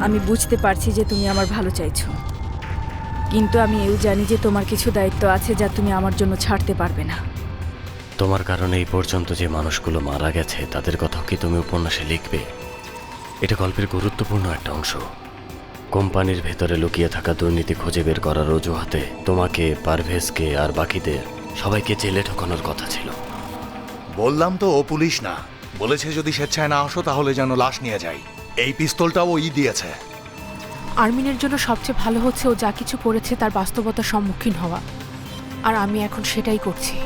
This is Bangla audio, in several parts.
আমি বুঝতে পারছি যে তুমি আমার ভালো চাইছো, কিন্তু আমি এও জানি যে তোমার কিছু দায়িত্ব আছে যা তুমি আমার জন্য ছাড়তে পারবে না। তোমার কারণে এই পর্যন্ত যে মানুষগুলো মারা গেছে তাদের কথা কি তুমি উপন্যাসে লিখবে? এটা গল্পের গুরুত্বপূর্ণ একটা অংশ। কোম্পানির ভেতরে লুকিয়ে থাকা দুর্নীতি খুঁজে বের করার অজুহাতে তোমাকে, পারভেজকে আর বাকিদের সবাইকে জেলে ঢোকানোর কথা ছিল। বললাম তো ও পুলিশ না, বলেছে যদি স্বেচ্ছায় না আসো তাহলে যেন লাশ নিয়ে যাই। এই পিস্তলটাও ওই দিয়েছে। আর্মিনের জন্য সবচেয়ে ভালো হচ্ছে ও যা কিছু করেছে তার বাস্তবতার সম্মুখীন হওয়া, আর আমি এখন সেটাই করছি।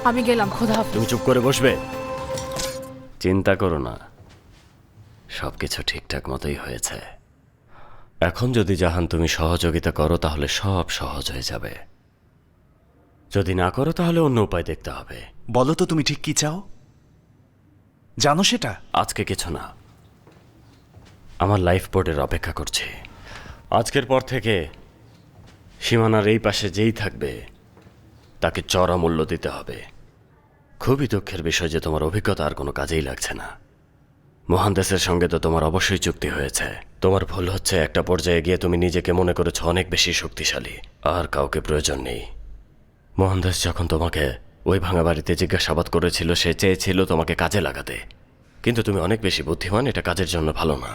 আমি গেলাম, খোদা হাফেজ। তুমি চুপ করে বসবে? চিন্তা করো না, সবকিছু ঠিকঠাক মতোই হয়েছে। এখন যদি জাহান তুমি সহযোগিতা করো তাহলে সব সহজ হয়ে যাবে, যদি না করো তাহলে অন্য উপায় দেখতে হবে। বলো তো তুমি ঠিক কি চাও, জানো সেটা? আজকে কিছু না, আমার লাইফ বোর্ডের অপেক্ষা করছে। আজকের পর থেকে সীমানার এই পাশে যেই থাকবে তাকে চড়া মূল্য দিতে হবে। খুবই দুঃখের বিষয় যে তোমার অভিজ্ঞতা আর কোনো কাজেই লাগছে না। মোহান্দেসের সঙ্গে তো তোমার অবশ্যই চুক্তি হয়েছে। তোমার ভুল হচ্ছে একটা পর্যায়ে গিয়ে তুমি নিজেকে মনে করেছো অনেক বেশি শক্তিশালী, আর কাউকে প্রয়োজন নেই। মোহান্দেস যখন তোমাকে ওই ভাঙা বাড়িতে জিজ্ঞাসাবাদ করেছিল সে চেয়েছিল তোমাকে কাজে লাগাতে, কিন্তু তুমি অনেক বেশি বুদ্ধিমান, এটা কাজের জন্য ভালো না।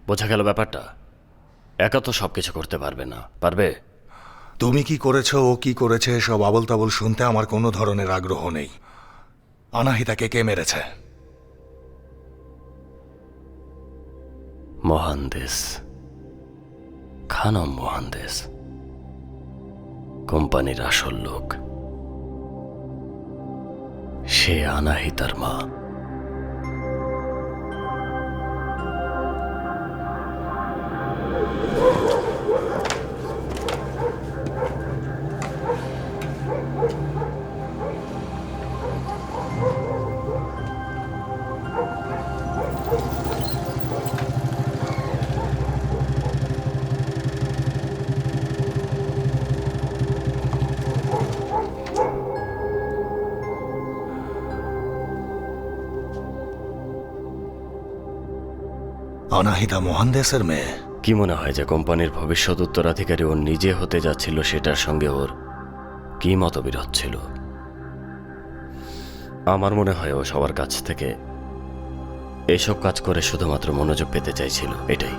বোঝা গেল ব্যাপারটা? একা তো সব কিছু করতে পারবে না, পারবে? তুমি কি করেছো, ও কি করেছে, সব আবল তাবল শুনতে আমার কোনো ধরনের আগ্রহ নেই। অনাহিতাকে কে মেরেছে? মোহান্দেস, খানম মোহান্দেস, কোম্পানির আসল লোক। সে অনাহিতার মা। অনাহিতা মোহান্দেসের মেয়ে? কি মনে হয় যে কোম্পানির ভবিষ্যৎ উত্তরাধিকারী ও নিজে হতে যাচ্ছিল সেটার সঙ্গে ওর কি মতবিরোধ ছিল? আমার মনে হয় ও সবার কাছ থেকে এসব কাজ করে শুধুমাত্র মনোযোগ পেতে চাইছিল, এটাই।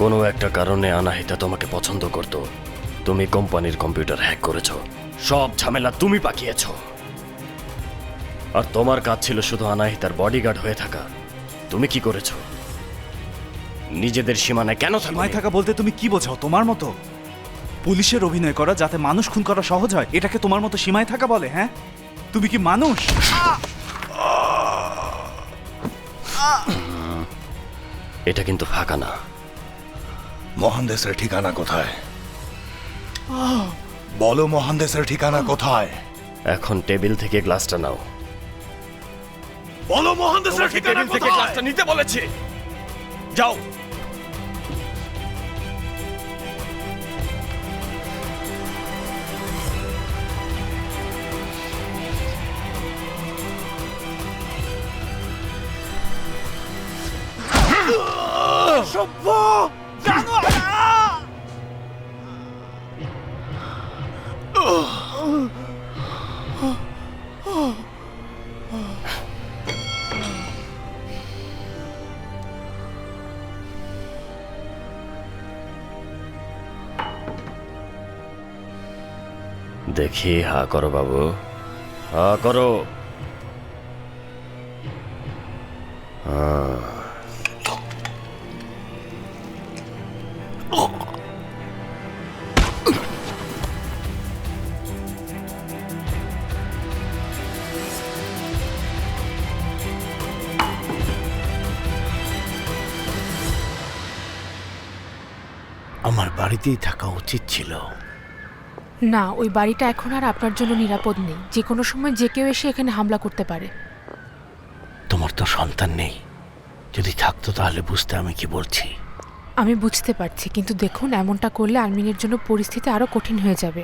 কোনো একটা কারণে অনাহিতা তোমাকে পছন্দ করত। তুমি কোম্পানির কম্পিউটার হ্যাক করেছো, সব ঝামেলা তুমি পাকিয়েছো, আর তোমার কাজ ছিল শুধু অনাহিতার বডিগার্ড হয়ে থাকা। তুমি কি করেছো? নিজেদের সীমানায় কেন সীমায় থাকা বলতে তুমি কি বোঝাও? তোমার মতো পুলিশের অভিনয় করা যাতে মানুষ খুন করা সহজ হয়, এটাকে তোমার মতো সীমায় থাকা বলে? হ্যাঁ, তুমি কি মানুষ? এটা কিন্তু ফাঁকা না। মোহান্দেসের ঠিকানা কোথায়? বলো, মোহান্দেসের ঠিকানা কোথায়? এখন টেবিল থেকে গ্লাসটা নাও। বলো, মোহান্দেসের ঠিকানা কোথায়? নিতে বলেছি, যাও। সভ্য জানোয়ার! দেখি, হা করো বাবু, হা করো। আমার বাড়িতেই থাকা উচিত ছিল। না, ওই বাড়িটা এখন আর আপনার জন্য নিরাপদ নেই। যে কোনো সময় যে কেউ এসে এখানে হামলা করতে পারে। তোমার তো সন্তান নেই, যদি থাকতো তাহলে বুঝতে আমি কি বলছি। আমি বুঝতে পারছি, কিন্তু দেখুন, এমনটা করলে আর্মিনের জন্য পরিস্থিতি আরও কঠিন হয়ে যাবে।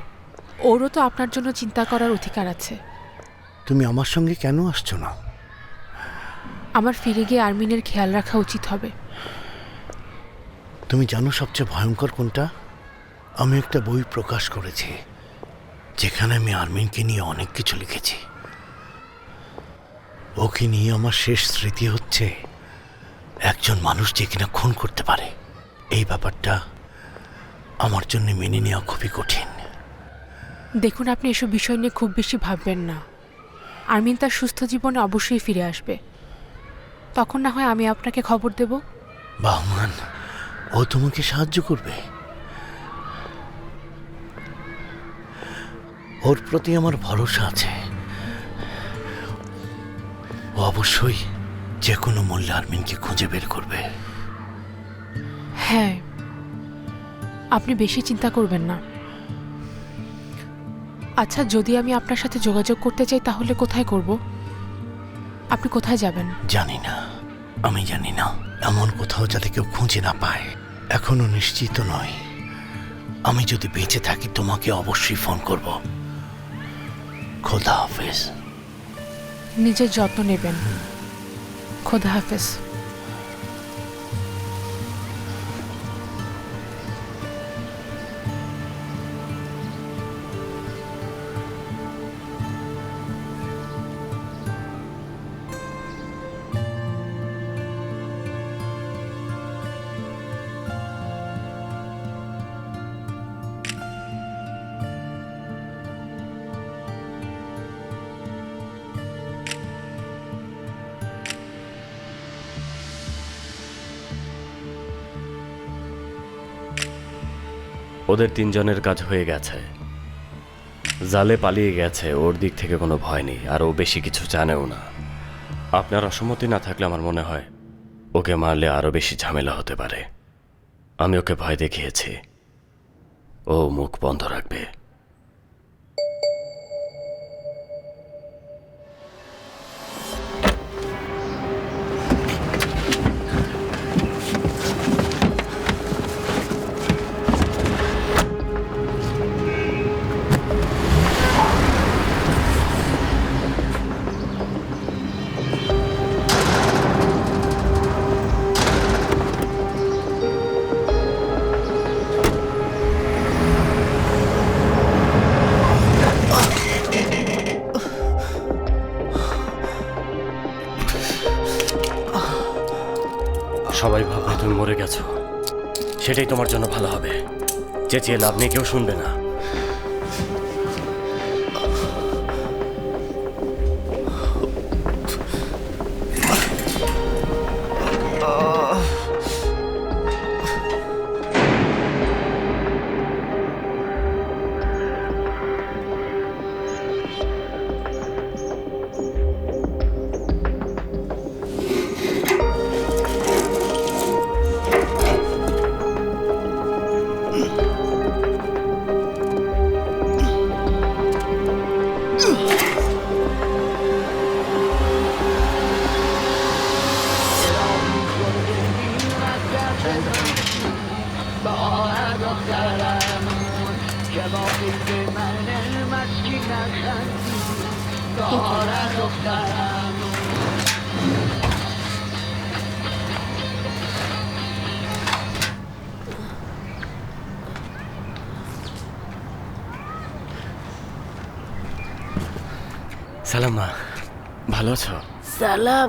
ওরও তো আপনার জন্য চিন্তা করার অধিকার আছে। তুমি আমার সঙ্গে কেন আসছো না? আমার ফিরে গিয়ে আর্মিনের খেয়াল রাখা উচিত হবে। তুমি জানো সবচেয়ে ভয়ঙ্কর কোনটা? আমি একটা বই প্রকাশ করেছি যেখানে আমি আর্মিনকে নিয়ে অনেক কিছু লিখেছি। ওকে নিয়ে আমার শেষ স্মৃতি হচ্ছে একজন মানুষ যে কিনা খুন করতে পারে। এই ব্যাপারটা আমার জন্য মেনে নেওয়া খুবই কঠিন। দেখুন, আপনি এসব বিষয় নিয়ে খুব বেশি ভাববেন না। আর্মিন তার সুস্থ জীবনে অবশ্যই ফিরে আসবে। তখন না হয় আমি আপনাকে খবর দেব। বাহমান, ও তোমাকে সাহায্য করবে। ওর প্রতি আমার ভরসা আছে। ও অবশ্যই যে কোনো মূল্যে আর্মিনকে খুঁজে বের করবে। হ্যাঁ, আপনি বেশি চিন্তা করবেন না। আচ্ছা, যদি আমি আপনার সাথে যোগাযোগ করতে চাই তাহলে কোথায় করব? আপনি কোথায় যাবেন? জানি না, আমি জানি না। এমন কোথাও যাতে কেউ খুঁজে না পায়। এখনো নিশ্চিত নয়। আমি যদি বেঁচে থাকি তোমাকে অবশ্যই ফোন করব। খোদা হাফেজ। নিজের যত্ন নেবেন। খোদা হাফেজ। ওদের তিনজনের কাজ হয়ে গেছে। জালে পালিয়ে গেছে, ওর দিক থেকে কোনো ভয় নেই, আর ও বেশি কিছু জানেও না। আপনার অসম্মতি না থাকলে আমার মনে হয় ওকে মারলে আরও বেশি ঝামেলা হতে পারে। আমি ওকে ভয় দেখিয়েছি, ও মুখ বন্ধ রাখবে। সবাই ভাববে তুমি মরে গেছো, সেটাই তোমার জন্য ভালো হবে। চেঁচিয়ে লাভ নেই, কেউ শুনবে না। সালাম মা, ভালো আছো? সালাম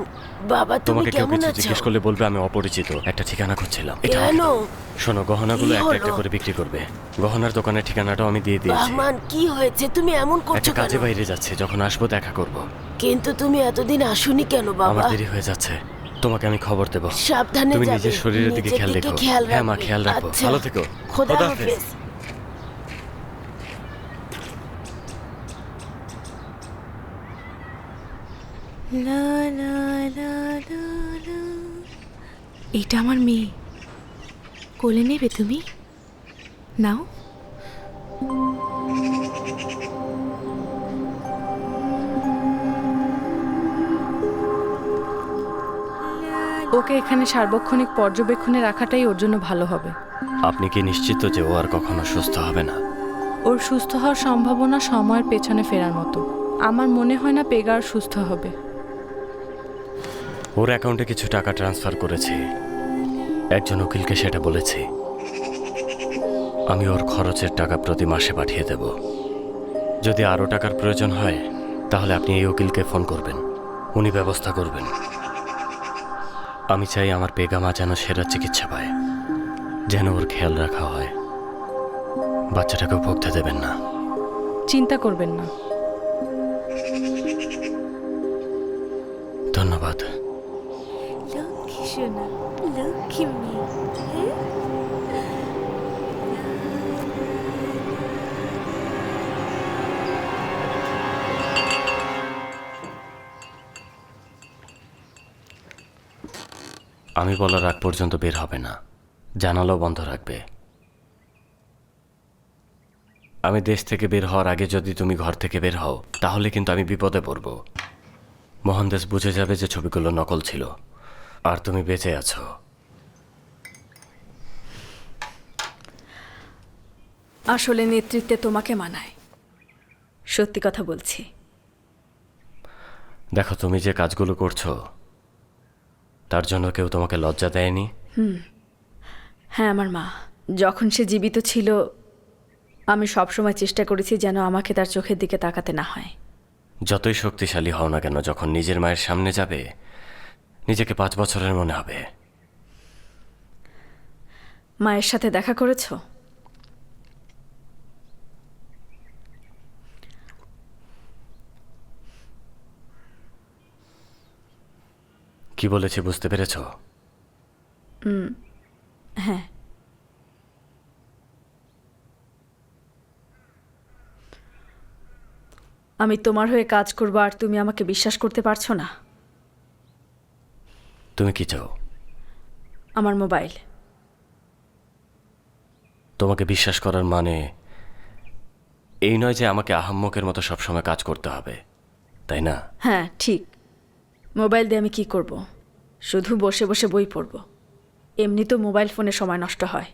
বাবা, তুমি তোমাকে কেউ কেমন কিছু আছো? জিজ্ঞেস করলে বলবে আমি অপরিচিত, একটা ঠিকানা খুঁজছিলাম। এটা কেন? শোনো, গহনাগুলো কি একটা একটা হলো? করে বিক্রি করবে। গহনার দোকানের ঠিকানাটাও আমি দিয়ে দিয়েছি। রহমান, কি হয়েছে? তুমি এমন করছো একটা কাজে কেন? বাইরে যাচ্ছে, যখন আসবো দেখা করব। কিন্তু তুমি এতদিন আসোনি কেন আমার বাবা? দেরি হয়ে যাচ্ছে, তোমাকে আমি খবর দেব। সাবধানে তুমি যাবে। নিজের শরীরের দিকে নিজের খেয়াল দিকে রেখো। খেয়াল হ্যাঁ মা, রাখবে। খেয়াল রাখবো। আচ্ছা। ভালো থেকো। খোদা খোদা হাফেজ। লা লা লা লা লা। এটা আমার মেয়ে, কোলে নেবে তুমি? নাও। ওকে এখানে সার্বক্ষণিক পর্যবেক্ষণে রাখাটাই ওর জন্য ভালো হবে। আপনি কি নিশ্চিত যে ও আর কখনো সুস্থ হবে না? ওর সুস্থ হওয়ার সম্ভাবনা সময়ের পেছনে ফেরার মতো। আমার মনে হয় না পেগা আর সুস্থ হবে। ওর অ্যাকাউন্টে কিছু টাকা ট্রান্সফার করেছি, একজন উকিলকে সেটা বলেছি। আমি ওর খরচের টাকা প্রতি মাসে পাঠিয়ে দেব। যদি আরও টাকার প্রয়োজন হয় তাহলে আপনি এই উকিলকে ফোন করবেন, উনি ব্যবস্থা করবেন। আমি চাই আমার পেগা মা যেন সেরা চিকিৎসা পায়, যেন ওর খেয়াল রাখা হয়। বাচ্চাটাকেও ভুগতে দেবেন না। চিন্তা করবেন না। ধন্যবাদ। লক্ষ্মী সোনা, লক্ষ্মী মেয়ে। আমি বলার আগ পর্যন্ত বের হবে না, জানালাও বন্ধ রাখবে। আমি দেশ থেকে বের হওয়ার আগে যদি তুমি ঘর থেকে বের হও তাহলে কিন্তু আমি বিপদে পড়ব। মোহনদেশ বুঝে যাবে যে ছবিগুলো নকল ছিল আর তুমি বেঁচে আছো। আসলে নেতৃত্বে তোমাকে মানায়, সত্যি কথা বলছি। দেখো, তুমি যে কাজগুলো করছো তার জন্য কেউ তোমাকে লজ্জা দেয়নি? হ্যাঁ, আমার মা যখন সে জীবিত ছিল আমি সবসময় চেষ্টা করেছি যেন আমাকে তার চোখের দিকে তাকাতে না হয়। যতই শক্তিশালী হও না কেন, যখন নিজের মায়ের সামনে যাবে নিজেকে 5 বছরের মনে হবে। মায়ের সাথে দেখা করেছো? কি বলেছি বুঝতে পেরেছ? হ্যাঁ। আমি তোমার হয়ে কাজ করবো আর তুমি আমাকে বিশ্বাস করতে পারছো না? তুমি কি চাও? আমার মোবাইল। তোমাকে বিশ্বাস করার মানে এই নয় যে আমাকে আহাম্মকের মতো সবসময় কাজ করতে হবে, তাই না? হ্যাঁ ঠিক। মোবাইল দিয়ে আমি কি করব? শুধু বসে বসে বই পড়ব। এমনি তো মোবাইল ফোনে সময় নষ্ট হয়।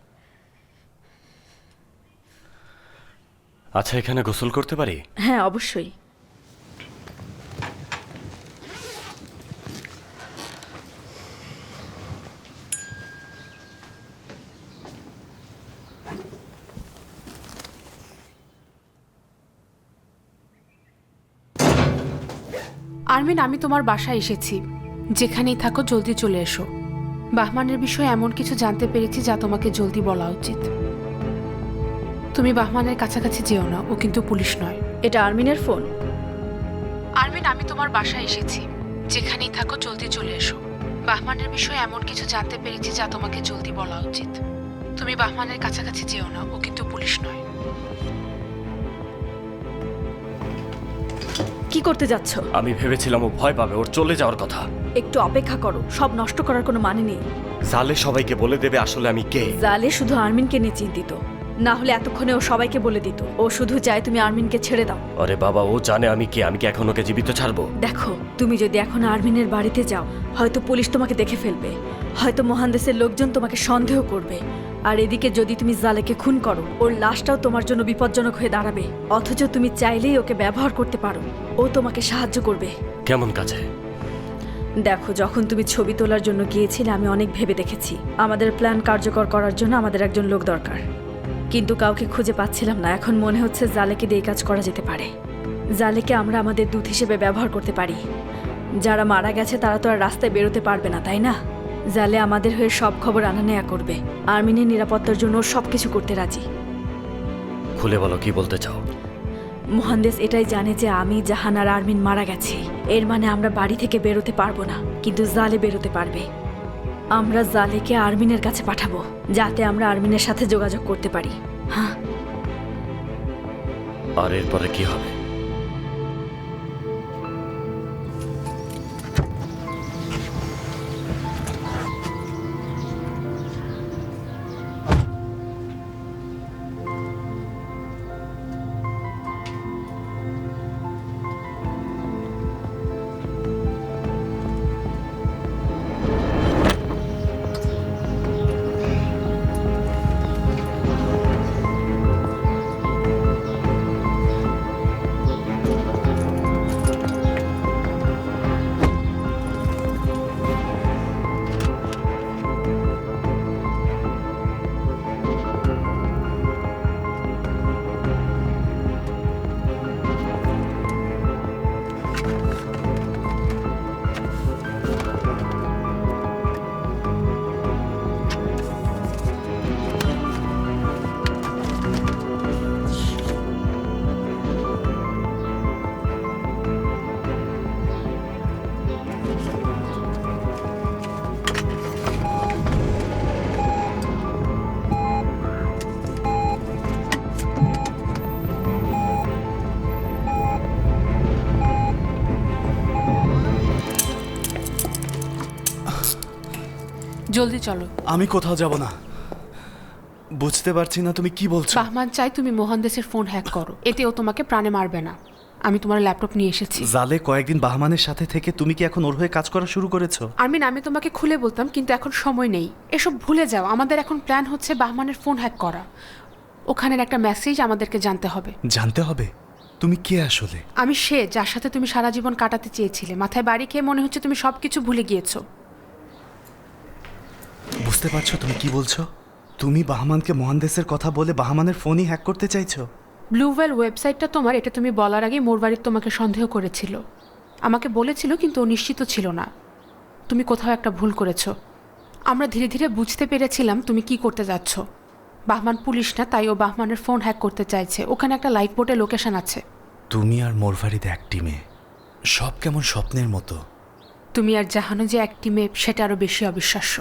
আচ্ছা, এখানে গোসল করতে পারি? হ্যাঁ অবশ্যই। আরমিন, আমি তোমার বাসায় এসেছি। যেখানেই থাকো জলদি চলে এসো। বাহমানের বিষয়ে এমন কিছু জানতে পেরেছি যা তোমাকে জলদি বলা উচিত। তুমি বাহমানের কাছাকাছি যেও না, ও কিন্তু পুলিশ নয়। এটা আর্মিনের ফোন? আরমিন, আমি তোমার বাসায় এসেছি। যেখানেই থাকো জলদি চলে এসো। বাহমানের বিষয়ে এমন কিছু জানতে পেরেছি যা তোমাকে জলদি বলা উচিত। তুমি বাহমানের কাছাকাছি যেও না, ও কিন্তু পুলিশ নয়। কি করতে যাচ্ছ? আমি ভেবেছিলাম ও ভয় পাবে, ওর চলে যাওয়ার কথা। একটু অপেক্ষা করো, সব নষ্ট করার কোনো মানে নেই। সালে সবাইকে বলে দেবে আসলে আমি কে। জালে শুধু আর্মিনকে নিয়ে চিন্তিত, না হলে এতক্ষণে ও সবাইকে বলে দিত। ও শুধু চায় তুমি আর্মিনকে ছেড়ে দাও। আরে বাবা, ও জানে আমি কে। আমি কি এখন ওকে জীবিত ছাড়বো? দেখো, তুমি যদি এখন আর্মিনের বাড়িতে যাও হয়তো পুলিশ তোমাকে দেখে ফেলবে, হয়তো মহানদেশের লোকজন তোমাকে সন্দেহ করবে। আর এদিকে যদি তুমি জালেকে খুন করো ওর লাশটাও তোমার জন্য বিপজ্জনক হয়ে দাঁড়াবে। অথচ তুমি চাইলেই ওকে ব্যবহার করতে পারো, ও তোমাকে সাহায্য করবে। কেমন কাছে? দেখো, যখন তুমি ছবি তোলার জন্য গিয়েছিলে আমি অনেক ভেবে দেখেছি আমাদের প্ল্যান কার্যকর করার জন্য আমাদের একজন লোক দরকার, কিন্তু কাউকে খুঁজে পাচ্ছিলাম না। এখন মনে হচ্ছে জালেকে দিয়ে কাজ করা যেতে পারে। জালেকে আমরা আমাদের দূত হিসেবে ব্যবহার করতে পারি। যারা মারা গেছে তারা তো আর রাস্তায় বেরোতে পারবে না, তাই না? জালে আমাদের হয়ে সব খবর আনা নেয়া করবে। আর্মিনের নিরাপত্তার জন্য সব কিছু করতে রাজি। খুলে বলো, কি বলতে চাও? মহানদেশ এটাই জানে যে আমি, জাহান আর আর্মিন মারা গেছি। এর মানে আমরা বাড়ি থেকে বেরোতে পারবো না, কিন্তু জালে বেরোতে পারবে। আমরা জালেকে আর্মিনের কাছে পাঠাবো যাতে আমরা আর্মিনের সাথে যোগাযোগ করতে পারি। হ্যাঁ। আর এরপরে কি হবে? জলদি চলো। আমি কোথাও যাব না। বুঝতে পারছি না তুমি কি বলছো। বাহমান চাই তুমি মোহানদেসের ফোন হ্যাক করো, এতে ও তোমাকে প্রাণে মারবে না। আমি তোমার ল্যাপটপ নিয়ে এসেছি। জালে কয়েকদিন বাহমানের সাথে থেকে তুমি কি এখন ওর হয়ে কাজ করা শুরু করেছো? আরমিন, আমি তোমাকে খুলে বলতাম, কিন্তু এখন সময় নেই। এসব ভুলে যাও। আমাদের এখন প্ল্যান হচ্ছে বাহমানের ফোন হ্যাক করা। ওখানের একটা মেসেজ আমাদেরকে জানতে হবে। জানতে হবে? তুমি কে আসলে? আমি সে যার সাথে তুমি সারা জীবন কাটাতে চেয়েছিলে। মাথায় বাড়ি খেয়ে মনে হচ্ছে তুমি সবকিছু ভুলে গিয়েছো। বুঝতে পারছো তুমি কি বলছো? তুমি বাহমানকে মোহানদেসের কথা বলে বাহমানের ফোনই হ্যাক করতে চাইছো? ব্লুওয়েল ওয়েবসাইটটা তোমার, এটা তুমি বলার আগেই মোরবাড়ির তোমাকে সন্দেহ করেছিল। আমাকে বলেছিল, কিন্তু ও নিশ্চিত ছিল না। তুমি কোথাও একটা ভুল করেছো। আমরা ধীরে ধীরে বুঝতে পেরেছিলাম তুমি কি করতে যাচ্ছ। বাহমান পুলিশ না, তাই ও বাহমানের ফোন হ্যাক করতে চাইছে। ওখানে একটা লাইফ বোটের লোকেশন আছে। তুমি আর মোরবাড়িতে এক টিমে। সব কেমন স্বপ্নের মতো। তুমি আর জাহানো যে এক টিমে, সেটা আরও বেশি অবিশ্বাস্য।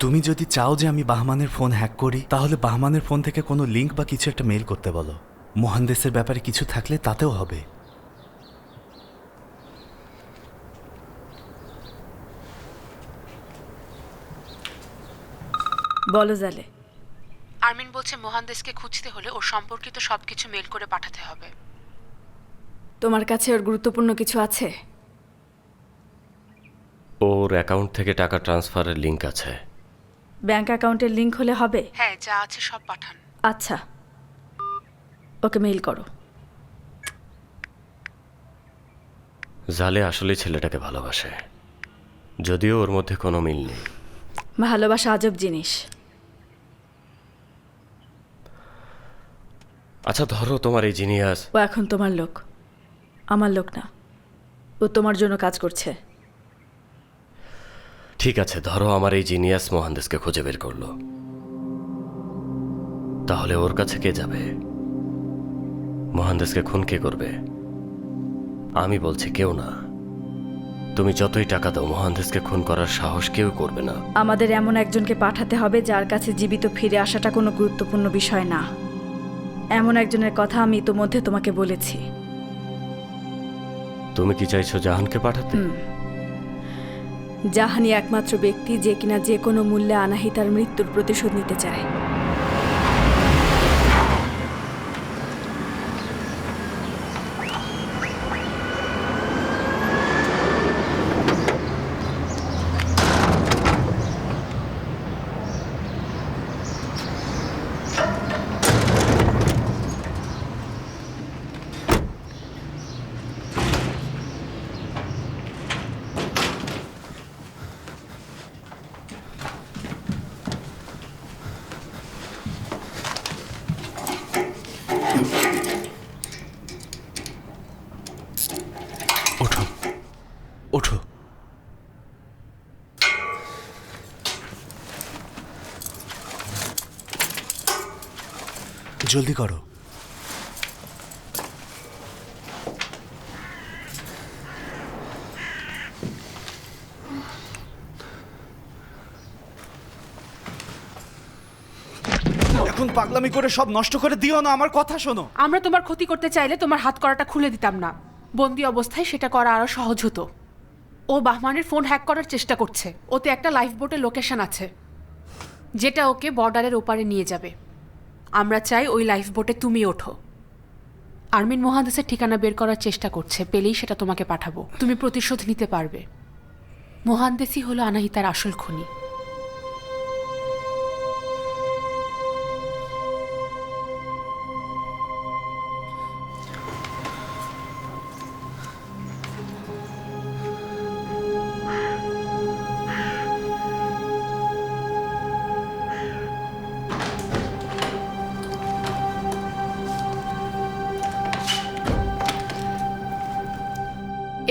তুমি যদি চাও যে আমি বাহমানের ফোন হ্যাক করি, তাহলে বাহমানের ফোন থেকে কোনো লিঙ্ক বা কিছু একটা মেইল করতে বলো। মোহানদেসের ব্যাপারে কিছু থাকলে তাতেও হবে। বলো জালে। আরমিন বলছে মোহানদেসকে খুঁজতে হলে ওর সম্পর্কিত সবকিছু মেইল করে পাঠাতে হবে। তোমার কাছে ওর গুরুত্বপূর্ণ কিছু আছে? ওর অ্যাকাউন্ট থেকে টাকা ট্রান্সফারের লিংক আছে। ব্যাংক অ্যাকাউন্টের লিংক হলে হবে? হ্যাঁ, যা আছে সব পাঠান। আচ্ছা, ওকে মেইল করো। জালে আসলে ছেলেটাকে ভালোবাসে, যদিও ওর মধ্যে কোনো মিল নেই। ভালোবাসা আজব জিনিস। আচ্ছা ধরো তোমার এই জিনিয়াস। ও এখন তোমার লোক, আমার লোক না। ও তোমার জন্য কাজ করছে। ঠিক আছে, ধরো আমার এই জিনিয়াস মোহানদেসকে খুঁজে বের করলো, তাহলে ওর কাছে কে যাবে? মোহানদেসকে খুন কে করবে? আমি বলছি কেউ না। তুমি যতই টাকা দাও, মোহানদেসকে খুন করার সাহস কেউ করবে না। আমাদের এমন একজনকে পাঠাতে হবে যার কাছে জীবিত ফিরে আসাটা কোনো গুরুত্বপূর্ণ বিষয় না। এমন একজনের কথা আমি ইতোমধ্যে তোমাকে বলেছি। তুমি কি চাইছো জাহানকে পাঠাতে? জাহানি একমাত্র ব্যক্তি যে কিনা যে কোনো মূল্যে আনাহিতার মৃত্যুর প্রতিশোধ নিতে চায়। ওঠো ওঠো। জলদি করো। এখন পাগলামি করে সব নষ্ট করে দিও না, আমার কথা শোনো। আমরা তোমার ক্ষতি করতে চাইলে তোমার হাত করাটা খুলে দিতাম না। বন্দি অবস্থায় সেটা করা আরো সহজ হতো। ও বাহমানের ফোন হ্যাক করার চেষ্টা করছে। ওতে একটা লাইফ বোটের লোকেশন আছে, যেটা ওকে বর্ডারের ওপারে নিয়ে যাবে। আমরা চাই ওই লাইফ বোটে তুমি ওঠো। আরমিন মোহানদেসের ঠিকানা বের করার চেষ্টা করছে, পেলেই সেটা তোমাকে পাঠাবো। তুমি প্রতিশোধ নিতে পারবে। মোহানদেসই হলো আনাহিতার আসল খুনি।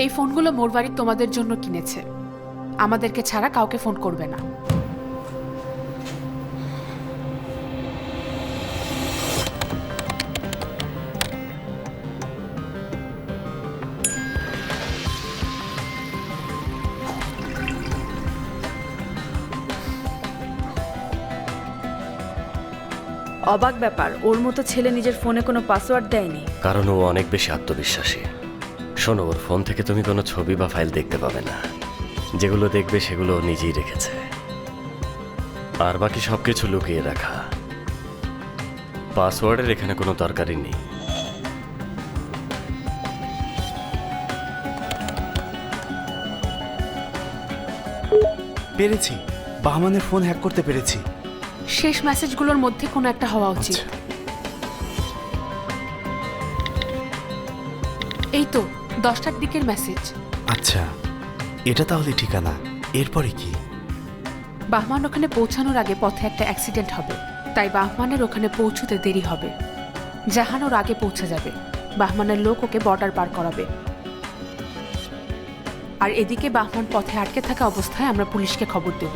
এই ফোনগুলো মোরবাড়ি তোমাদের জন্য কিনেছে। আমাদেরকে ছাড়া কাউকে ফোন করবে না। অবাক ব্যাপার, ওর মতো ছেলে নিজের ফোনে কোনো পাসওয়ার্ড দেয়নি। কারণ ও অনেক বেশি আত্মবিশ্বাসী। শোনো, ওর ফোন থেকে তুমি কোনো ছবি বা ফাইল দেখতে পাবে না। যেগুলো দেখবে সেগুলো ও নিজেই রেখেছে, আর বাকি সবকিছু লুকিয়ে রাখা। পাসওয়ার্ডের এখানে কোনো দরকারই নেই। পেরেছি, বাহমানের ফোন হ্যাক করতে পেরেছি। শেষ মেসেজগুলোর মধ্যে কোনো একটা হওয়া উচিত। আচ্ছা। এই তো 10টার দিকের মেসেজ। আচ্ছা, এটা তাহলে ঠিকানা। এরপরে কি? বাহমান ওখানে পৌঁছানোর আগে পথে একটা অ্যাক্সিডেন্ট হবে, তাই বাহমানের ওখানে পৌঁছতে দেরি হবে। জাহান ওর আগে পৌঁছে যাবে, বাহমানের লোক ওকে বর্ডার পার করাবে। আর এদিকে বাহমান পথে আটকে থাকা অবস্থায় আমরা পুলিশকে খবর দেব।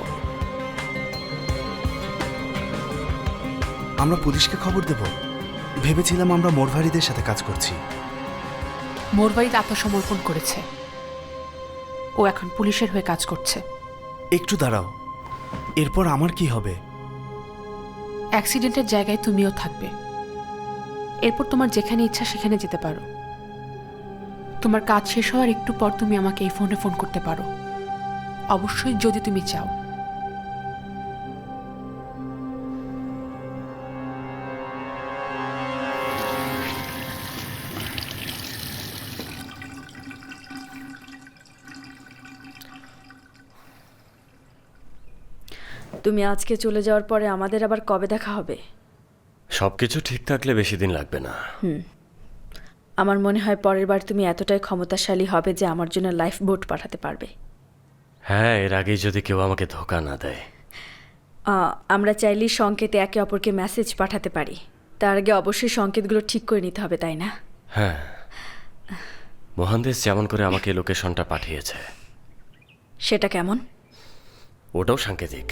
আমরা পুলিশকে খবর দেব? ভেবেছিলাম আমরা মোরভারিদের সাথে কাজ করছি। মোরবাড়িতে আত্মসমর্পণ করেছে, ও এখন পুলিশের হয়ে কাজ করছে। একটু দাঁড়াও, এরপর আমার কি হবে? অ্যাক্সিডেন্টের জায়গায় তুমিও থাকবে। এরপর তোমার যেখানে ইচ্ছা সেখানে যেতে পারো। তোমার কাজ শেষ হওয়ার একটু পর তুমি আমাকে এই ফোনে ফোন করতে পারো, অবশ্যই যদি তুমি চাও। তুমি আজকে চলে যাওয়ার পরে আমাদের আবার কবে দেখা হবে? সবকিছু ঠিক থাকলে বেশি দিন লাগবে না। আমার মনে হয় পরের বার তুমি এতটাই ক্ষমতাশালী হবে যে আমার জন্য লাইফ বোট পাঠাতে পারবে। হ্যাঁ, এর আগেই যদি কেউ আমাকে ধোকা না দেয়। আমরা চাইলেই সংকেতে একে অপরকে মেসেজ পাঠাতে পারি। তার আগে অবশ্যই সংকেতগুলো ঠিক করে নিতে হবে, তাই না? হ্যাঁ, মোহানদেশ যেমন করে আমাকে লোকেশনটা পাঠিয়েছে, সেটা কেমন? ওটাও সাংকেতিক।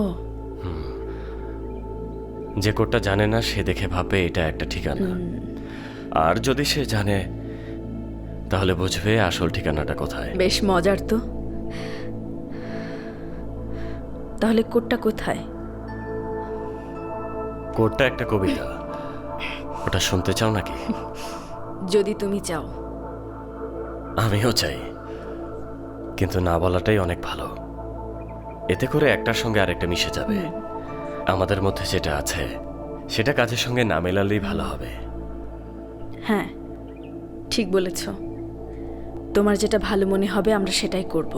ও, যে কোডটা জানে না সে দেখে ভাববে এটা একটা ঠিকানা, আর যদি সে জানে তাহলে বুঝবে আসল ঠিকানাটা কোথায়। বেশ মজার তো। তাহলে কোডটা কোথায়? কোডটা একটা কবিতা, ওটা শুনতে চাও নাকি? যদি তুমি চাও। আমিও চাই, কিন্তু না বলাটাই অনেক ভালো। এতে করে একটার সঙ্গে আরেকটা মিশে যাবে। আমাদের মধ্যে যেটা আছে সেটা কাজের সঙ্গে না মেলালেই ভালো হবে। হ্যাঁ, ঠিক বলেছ। তোমার যেটা ভালো মনে হবে আমরা সেটাই করব।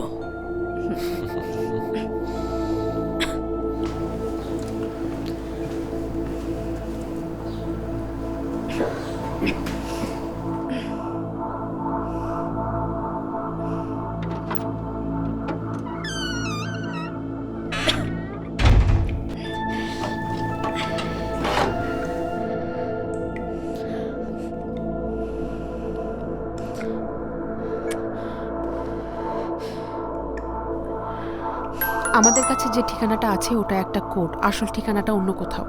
আমাদের কাছে যে ঠিকানাটা আছে ওটা একটা কোড, আসল ঠিকানাটা অন্য কোথাও।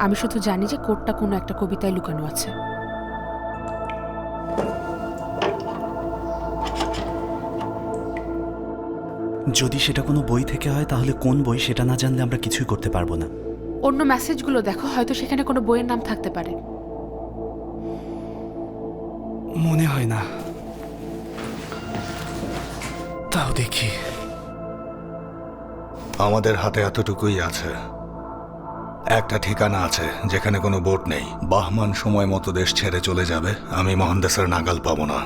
আমি শুধু জানি যে কোডটা কোনো একটা কবিতায় লুকানো আছে। যদি সেটা কোনো বই থেকে হয় তাহলে কোন বই সেটা না জানলে আমরা কিছুই করতে পারবো না। অন্য মেসেজগুলো দেখো, হয়তো সেখানে কোনো বইয়ের নাম থাকতে পারে। মনে হয় না, তাও দেখি। আমাদের হাতে এতটুকুই আছে। একটা ঠিকানা আছে যেখানে কোনো বোট নেই। বাহমান সময় মতো দেশ ছেড়ে চলে যাবে, আমি মহান্দেশের নাগাল পাবো না।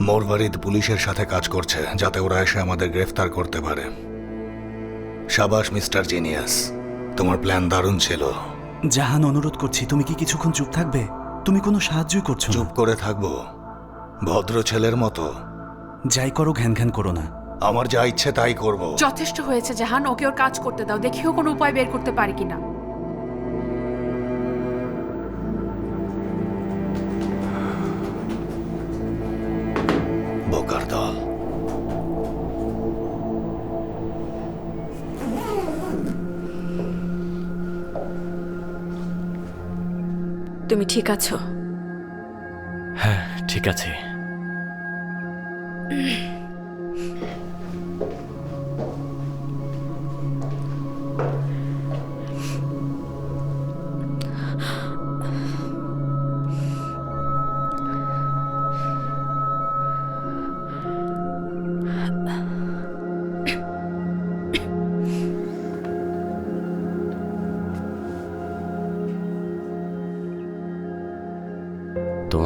মোরবারিদ পুলিশের সাথে কাজ করছে যাতে ওরা এসে আমাদের গ্রেফতার করতে পারে। সাবাস মিস্টার জিনিয়াস, তোমার প্ল্যান দারুণ ছিল। জাহান, অনুরোধ করছি, তুমি কি কিছুক্ষণ চুপ থাকবে? তুমি কোনো সাহায্যই করছো না। চুপ করে থাকবো? ভদ্র ছেলের মতো? যাই করো, ঘ্যান ঘ্যান করো না। আমার যা ইচ্ছে তাই করব। যথেষ্ট হয়েছে জাহান, ওকে ওর কাজ করতে দাও। দেখিও কোনো উপায় বের করতে পারি কিনা। বোকার দল। তুমি ঠিক আছো? হ্যাঁ, ঠিক আছে।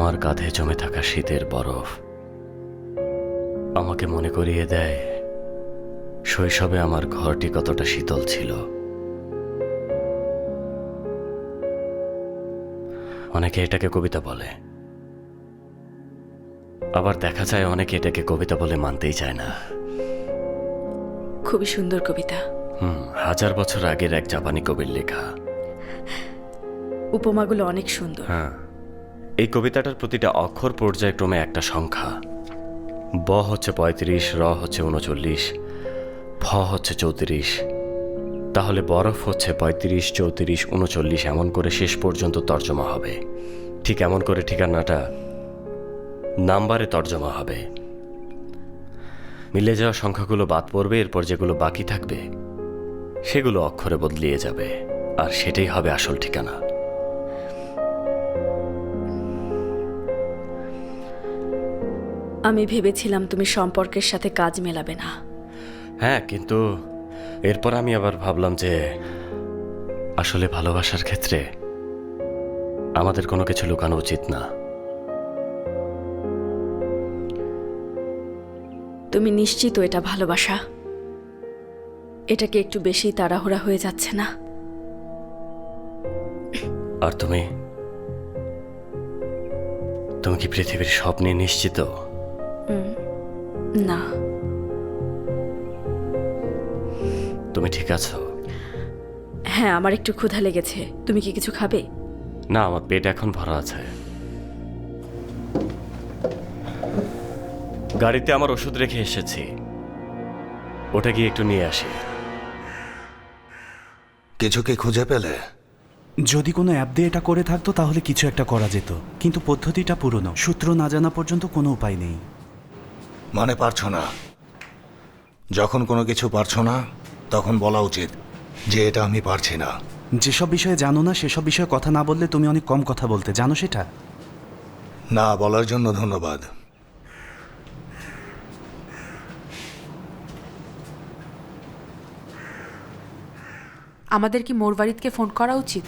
তোমার কাঁধে জমে থাকা শীতের বরফ আমাকে মনে করিয়ে দেয় শৈশবে আমার ঘরটি কতটা শীতল ছিল। অনেকে এটাকে কবিতা বলে, আবার দেখা যায় অনেকে এটাকে কবিতা বলে মানতেই চায় না। খুবই সুন্দর কবিতা। 1000 বছর আগের এক জাপানি কবির লেখা। উপমাগুলো অনেক সুন্দর। হ্যাঁ, এই কবিতাটার প্রতিটা অক্ষর পর্যায়ক্রমে একটা সংখ্যা। ব হচ্ছে 35, র হচ্ছে 39, ফ হচ্ছে 34। তাহলে বরফ হচ্ছে 35, 34, 39 এমন করে শেষ পর্যন্ত তর্জমা হবে। ঠিক এমন করে ঠিকানাটা নাম্বারে তর্জমা হবে। মিলে যাওয়া সংখ্যাগুলো বাদ পড়বে, এরপর যেগুলো বাকি থাকবে সেগুলো অক্ষরে বদলিয়ে যাবে, আর সেটাই হবে আসল ঠিকানা। আমি ভেবেছিলাম তুমি সম্পর্কের সাথে কাজ মেলাবে না। হ্যাঁ, কিন্তু এরপর আমি আবার ভাবলাম যে আসলে ভালোবাসার ক্ষেত্রে আমাদের কোনো কিছু লুকানো উচিত না। তুমি নিশ্চিত এটা ভালোবাসা? এটাকে একটু বেশি তাড়াহুড়া হয়ে যাচ্ছে না? আর তুমি তুমি কি পৃথিবীর সব নিয়ে নিশ্চিত? না। তুমি ঠিক আছো? হ্যাঁ, আমার একটু ক্ষুধা লেগেছে। তুমি কি কিছু খাবে? না, আমার পেট এখন ভরা আছে। গাড়িতে আমার ওষুধ রেখে এসেছি, ওটা গিয়ে একটু নিয়ে আসি। কিছু কি খুঁজে পেলে? যদি কোনো অ্যাপ দিয়ে এটা করে থাকতো তাহলে কিছু একটা করা যেত, কিন্তু পদ্ধতিটা পুরনো, সূত্র না জানা পর্যন্ত কোনো উপায় নেই। মানে পারছো না? যখন কোনো কিছু পারছো না তখন বলা উচিত যে এটা আমি পারছি না। যেসব বিষয়ে জানো না সেসব বিষয়ে কথা না বললে তুমি অনেক কম কথা বলতে, জানো সেটা? না বলার জন্য ধন্যবাদ। আমাদের কি মোরবারিদকে ফোন করা উচিত?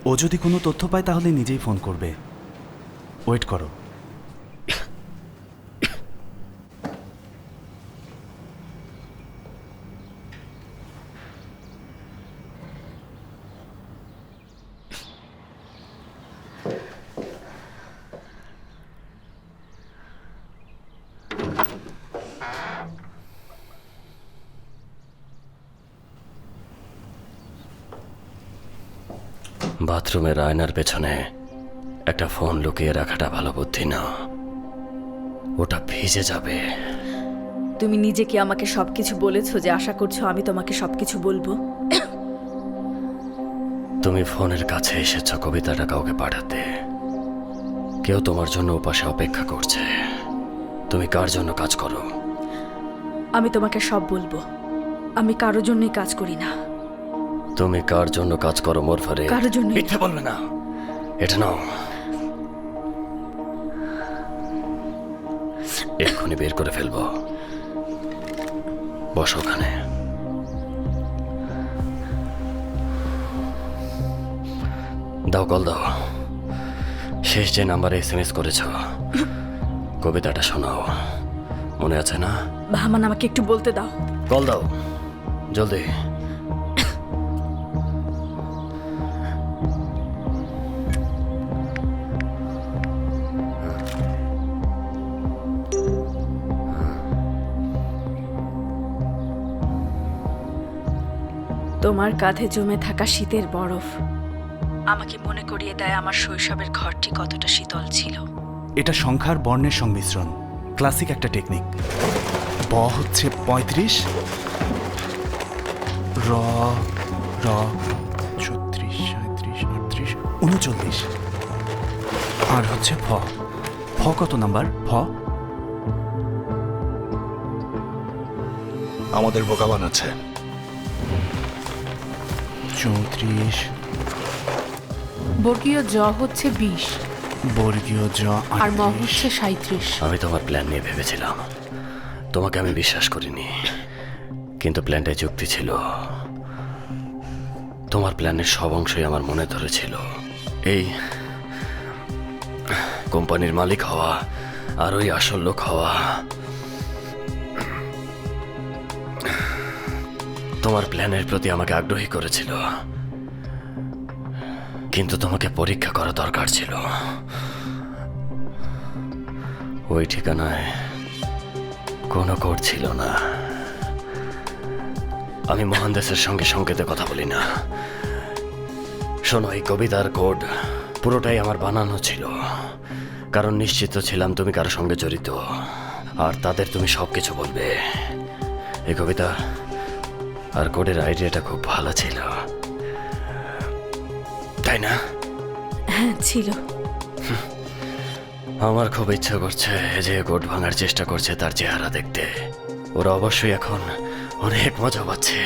ও যদি কোনো তথ্য পায় তাহলে নিজেই ফোন করবে। ওয়েট করো। বাথরুমের আয়নার পেছনে একটা ফোন লুকিয়ে রাখাটা ভালো বুদ্ধি না, ওটা ভিজে যাবে। তুমি নিজে কি আমাকে সবকিছু বলেছো যে আশা করছো আমি তোমাকে সবকিছু বলবো? তুমি ফোনের কাছে এসেছো কবিতাটা কাউকে পাঠাতে। কেউ তোমার জন্য ওপাশে অপেক্ষা করছে। তুমি কার জন্য কাজ করো? আমি তোমাকে সব বলবো। আমি কারোর জন্যই কাজ করি না। তুমি কার জন্য কাজ করো মোরফারে? কারোর জন্যই না। মিথ্যে বলবে না। এটা নাও, এক্ষুনি বের করে ফেলবো। বসো ওখানে। দাও, কল দাও। শেষ যে নাম্বারে SMS করেছ কবিতাটা শোনাও, মনে আছে না? বাহমান, আমাকে একটু বলতে দাও। কল দাও জলদি। তোমার কাঁধে জমে থাকা শীতের বরফ আমাকে মনে করিয়ে দেয় আমার শৈশবের ঘরটি কতটা শীতল ছিল। এটা সংখ্যার বর্ণের সংমিশ্রণ, ক্লাসিক একটা টেকনিক। ব হচ্ছে 35, র র 36, 37, 38, 39, আর হচ্ছে ফ। ফ কত নাম্বার? ফ আমাদের বোকা বানাচ্ছে। 34, বর্গীয় জ হচ্ছে 20, বর্গীয় জ আর ম 38। হচ্ছে 37। আমি তোমার প্ল্যান নিয়ে ভেবেছিলাম, তোমাকে আমি বিশ্বাস করিনি, কিন্তু প্ল্যানটায় যুক্তি ছিল। তোমার প্ল্যানের সব অংশই আমার মনে ধরেছিল। কোম্পানির মালিক হওয়া আর ওই আসল লোক হওয়া। তোমার প্ল্যানের প্রতি আমাকে আগ্রহী করেছিল, কিন্তু তোমাকে পরীক্ষা করা দরকার ছিল। ওই ঠিকানায় কোনো কোড ছিল না। আমি মহান্দেশের সঙ্গে সংকেতে কথা বলি না। শোনো, এই কবিতার কোড পুরোটাই আমার বানানো ছিল, কারণ নিশ্চিত ছিলাম তুমি কারোর সঙ্গে জড়িত আর তাদের তুমি সবকিছু বলবে। এই কবিতা আর কোডের আইডিয়াটা খুব ভালো ছিল, তাই না? হ্যাঁ ছিল। আমার খুব ইচ্ছা করছে যে কোড ভাঙার চেষ্টা করছে তার চেহারা দেখতে। ওরা অবশ্যই এখন অনেক মজা পাচ্ছে।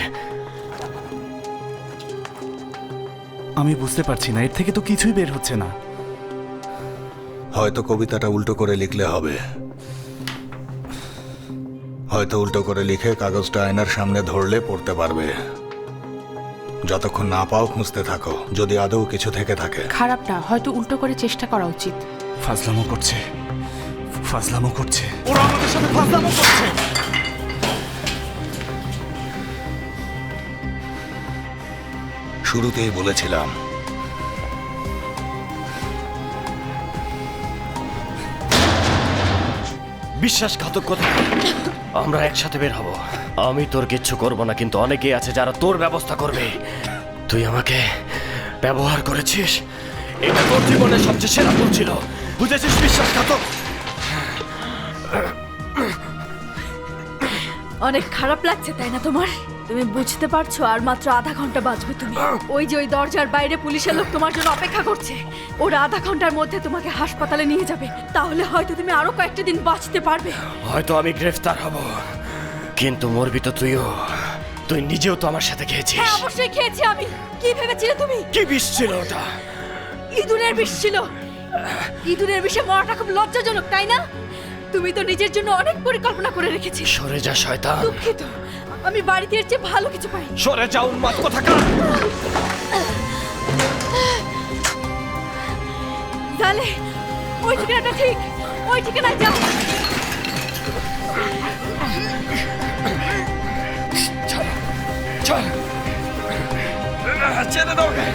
আমি বুঝতে পারছি না, এর থেকে তো কিছুই বের হচ্ছে না। হয়তো কবিতাটা উল্টো করে লিখলে হবে। হয়তো উল্টো করে লিখে কাগজটা আয়নার সামনে ধরলে পড়তে পারবে। যতক্ষণ না পাও খুঁজতে থাকো, যদি আদৌ কিছু থেকে থাকে। খারাপ না, হয়তো উল্টো করে চেষ্টা করা উচিত। ফাজলামো করছে, ফাজলামো করছে, ওরা আমাদের সাথে ফাজলামো করছে। শুরুতেই বলেছিলাম বিশ্বাসঘাতক কথা। আমরা একসাথে বের হব। আমি তোর কিচ্ছু করব না, কিন্তু অনেকেই আছে যারা তোর ব্যবস্থা করবে। তুই আমাকে ব্যবহার করেছিস, এটা তোর জীবনের সবচেয়ে সেরা ভুল ছিল, বুঝেছিস? বিশ্বাসঘাতক। অনেক খারাপ লাগছে তাই না তোমার? তুমি বুঝতে পারছো আর মাত্র আধা ঘন্টা বাঁচবে তুমি। ওই যে ওই দরজার বাইরে পুলিশের লোক তোমার জন্য অপেক্ষা করছে। ওরা আধা ঘন্টার মধ্যে তোমাকে হাসপাতালে নিয়ে যাবে, তাহলে হয়তো তুমি আরো কয়েকটা দিন বাঁচতে পারবে। হয়তো আমি গ্রেফতার হব, কিন্তু মরবি তো তুইও। তুই নিজেও তো আমার সাথে খেয়েছিস। হ্যাঁ অবশ্যই খেয়েছি আমি। কি ভেবেছিলে তুমি? কি বিষ ছিল ওটা? ইঁদুরের বিষ ছিল। ইঁদুরের বিষে মরাটা খুব লজ্জাজনক তাই না? তুমি তো নিজের জন্য অনেক পরিকল্পনা করে রেখেছি। সরে যা শয়তান। দুঃখিত, আমি বাড়িতে এর চেয়ে ভালো কিছু পাই। সরে যা উন্মাদ কোথাকার। তাহলে ওই ঠিকানাটা ঠিক, ওই ঠিকানায় যাও। চল, ছেড়ে দাও ওকে।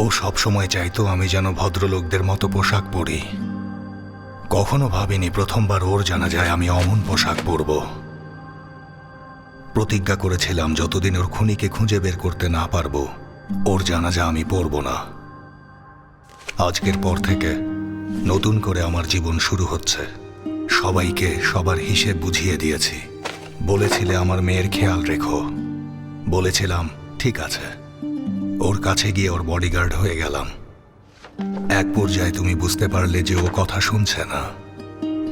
ও সবসময় চাইতো আমি যেন ভদ্রলোকদের মতো পোশাক পরি। কখনো ভাবিনি প্রথমবার ওর জানা যায় আমি অমন পোশাক পরব। প্রতিজ্ঞা করেছিলাম যতদিন ওর খুনিকে খুঁজে বের করতে না পারবো ওর জানাজা আমি পরব না। আজকের পর থেকে নতুন করে আমার জীবন শুরু হচ্ছে। সবাইকে সবার হিসেব বুঝিয়ে দিয়েছি। বলেছিলে আমার মেয়ের খেয়াল রেখো, বলেছিলাম ঠিক আছে। ওর কাছে গিয়ে ওর বডিগার্ড হয়ে গেলাম। এক পর্যায়ে তুমি বুঝতে পারলে যে ও কথা শুনছে না,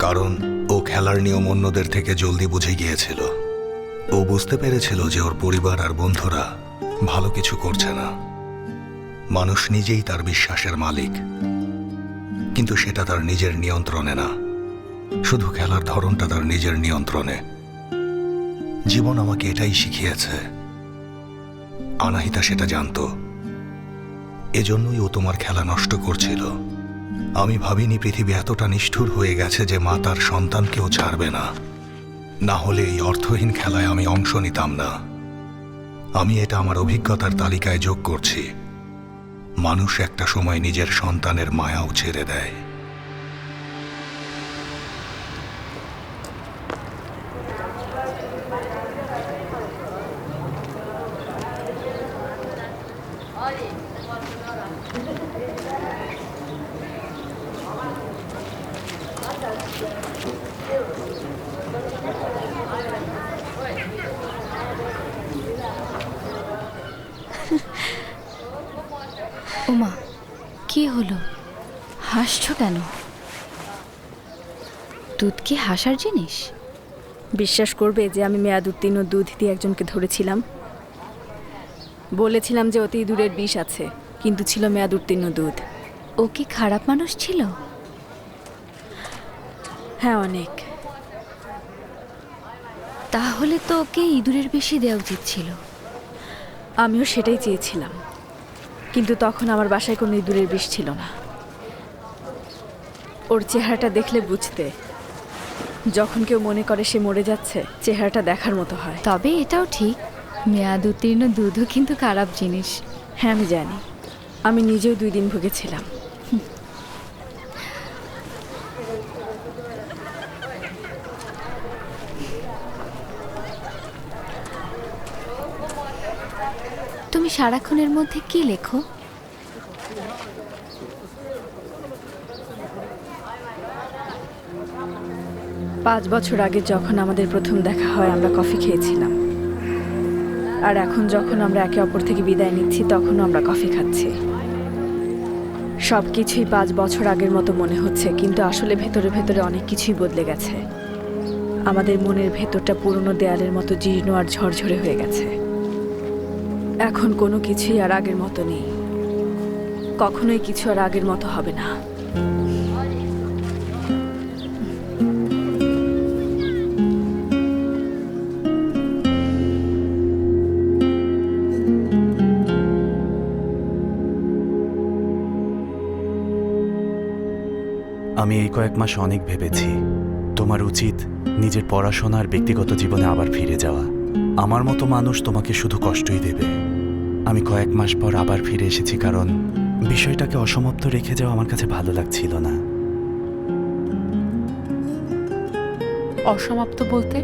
কারণ ও খেলার নিয়ম অন্যদের থেকে জলদি বুঝে গিয়েছিল। ও বুঝতে পেরেছিল যে ওর পরিবার আর বন্ধুরা ভালো কিছু করছে না। মানুষ নিজেই তার বিশ্বাসের মালিক, কিন্তু সেটা তার নিজের নিয়ন্ত্রণে না, শুধু খেলার ধরনটা তার নিজের নিয়ন্ত্রণে। জীবন আমাকে এটাই শিখিয়েছে। আনাহিতা সেটা জানতো, এজন্যই ও তোমার খেলা নষ্ট করছিল। আমি ভাবিনি পৃথিবী এতটা নিষ্ঠুর হয়ে গেছে যে মা তার সন্তানকেও ছাড়বে না। না হলে এই অর্থহীন খেলায় আমি অংশ নিতাম না। আমি এটা আমার অভিজ্ঞতার তালিকায় যোগ করছি। মানুষ একটা সময় নিজের সন্তানের মায়াও ছেড়ে দেয়। ওমা, কি হলো? হাসছো কেন? দুধ কি হাসার জিনিস? বিশ্বাস করবে যে আমি মেয়াদ উত্তীর্ণ দুধ দিয়ে একজনকে ধরেছিলাম? বলেছিলাম যে অতি দূরের বিষ আছে, কিন্তু ছিল মেয়াদ উত্তীর্ণ দুধ। ও কি খারাপ মানুষ ছিল? হ্যাঁ, অনেক। তাহলে তো ওকে ইঁদুরের বেশি দেওয়া উচিত ছিল। আমিও সেটাই চেয়েছিলাম, কিন্তু তখন আমার বাসায় কোনো ইঁদুরের বিষ ছিল না। ওর চেহারাটা দেখলে বুঝতে, যখন কেউ মনে করে সে মরে যাচ্ছে, চেহারাটা দেখার মতো হয়। তবে এটাও ঠিক, মেয়াদ উত্তীর্ণ দুধও কিন্তু খারাপ জিনিস। হ্যাঁ, আমি জানি। আমি নিজেও 2 দিন ভুগেছিলাম। তুমি সারাক্ষণের মধ্যে কি লেখো? পাঁচ বছর আগে যখন আমাদের প্রথম দেখা হয়, আমরা কফি খেয়েছিলাম। আর এখন যখন আমরা একে অপর থেকে বিদায় নিচ্ছি, তখনও আমরা কফি খাচ্ছি। সব কিছুই 5 বছর আগের মতো মনে হচ্ছে, কিন্তু আসলে ভেতরে ভেতরে অনেক কিছুই বদলে গেছে। আমাদের মনের ভেতরটা পুরনো দেয়ালের মতো জীর্ণ আর ঝরঝরে হয়ে গেছে। এখন কোনো কিছুই আর আগের মতো নেই। কখনোই কিছু আর আগের মতো হবে না। আমি এই কয়েক মাস অনেক ভেবেছি, তোমার উচিত নিজের পড়াশোনা আর ব্যক্তিগত জীবনে আবার ফিরে যাওয়া। আমার মতো মানুষ তোমাকে শুধু কষ্টই দেবে। আমি কয়েক মাস পর আবার ফিরে এসেছি, কারণ বিষয়টাকে অসমাপ্ত রেখে যাওয়া আমার কাছে ভালো লাগছিল না। অসমাপ্ত বলতে?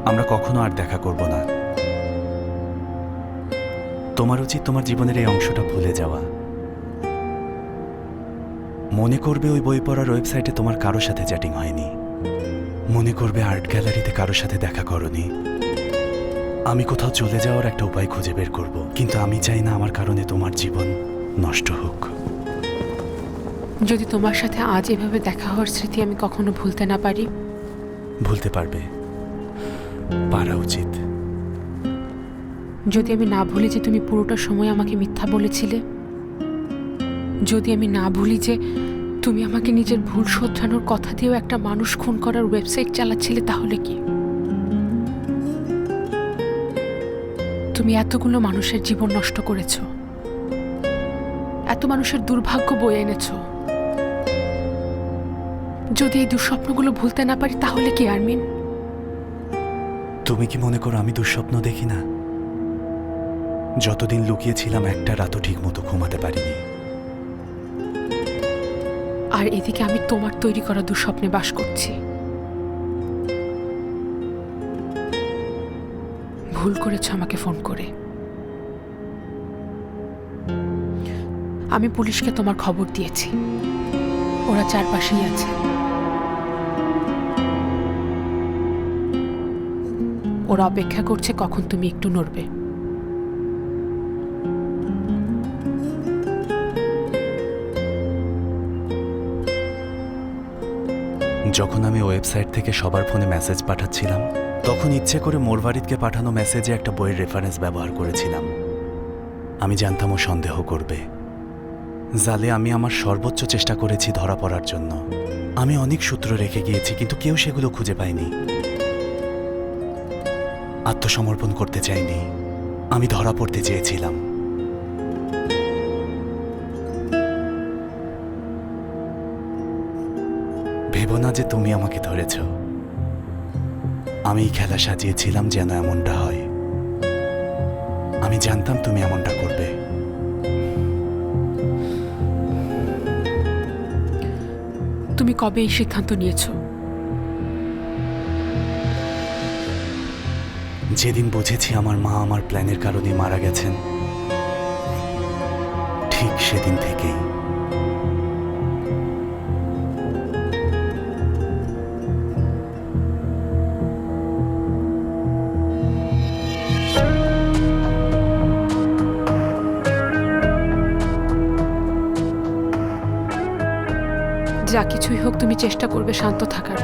আমরা কখনো আর দেখা করব না। তোমার উচিত তোমার জীবনের এই অংশটা ভুলে যাওয়া। মনে করবে ওই বই পড়ার ওয়েবসাইটে তোমার কারোর সাথে চ্যাটিং হয়নি। মনে করবে আর্ট গ্যালারিতে কারোর সাথে দেখা করনি। আমি কোথাও চলে যাওয়ার একটা উপায় খুঁজে বের করব, কিন্তু আমি চাই না আমার কারণে তোমার জীবন নষ্ট হোক। যদি তোমার সাথে আজ এভাবে দেখা হওয়ার স্মৃতি আমি কখনো ভুলতে না পারি? ভুলতে পারবে, পারা উচিত। যদি আমি না ভুলি যে তুমি পুরোটা সময় আমাকে মিথ্যা বলেছিলে, যদি আমি না ভুলি যে তুমি আমাকে নিজের ভুল শোধরানোর কথা দিয়েও একটা মানুষ খুন করার ওয়েবসাইট চালাচ্ছিলে, তাহলে কি? তুমি এতগুলো মানুষের জীবন নষ্ট করেছো, এত মানুষের দুর্ভাগ্য বয়ে এনেছো। যদি এই দুঃস্বপ্নগুলো ভুলতে না পারি, তাহলে কি আরমিন? তুমি কি মনে করো আমি দুঃস্বপ্ন দেখি না? যতদিন লুকিয়েছিলাম, একটা রাতও ঠিক মতো ঘুমাতে পারিনি। আর এদিকে আমি তোমার তৈরি করা দুঃস্বপ্নে বাস করছি। ভুল করেছো আমাকে ফোন করে। আমি পুলিশকে তোমার খবর দিয়েছি, ওরা চারপাশেই আছে। ওরা অপেক্ষা করছে কখন তুমি একটু নড়বে। যখন আমি ওয়েবসাইট থেকে সবার ফোনে মেসেজ পাঠাচ্ছিলাম, তখন ইচ্ছে করে মোরবারিদকে পাঠানো মেসেজে একটা বইয়ের রেফারেন্স ব্যবহার করেছিলাম। আমি জানতাম ও সন্দেহ করবে। জালে আমি আমার সর্বোচ্চ চেষ্টা করেছি ধরা পড়ার জন্য। আমি অনেক সূত্র রেখে গিয়েছি, কিন্তু কেউ সেগুলো খুঁজে পায়নি। আত্মসমর্পণ করতে চাইনি, আমি ধরা পড়তে চেয়েছিলাম। ভেবো না যে তুমি আমাকে ধরেছ। আমি খেলা সাজিয়েছিলাম যেন এমনটা হয়। আমি জানতাম তুমি এমনটা করবে। তুমি কবে এই সিদ্ধান্ত নিয়েছো? যেদিন বুঝেছি আমার মা আমার প্ল্যানের কারণে মারা গেছেন, ঠিক সেদিন থেকেই। যা কিছুই হোক তুমি চেষ্টা করবে শান্ত থাকার।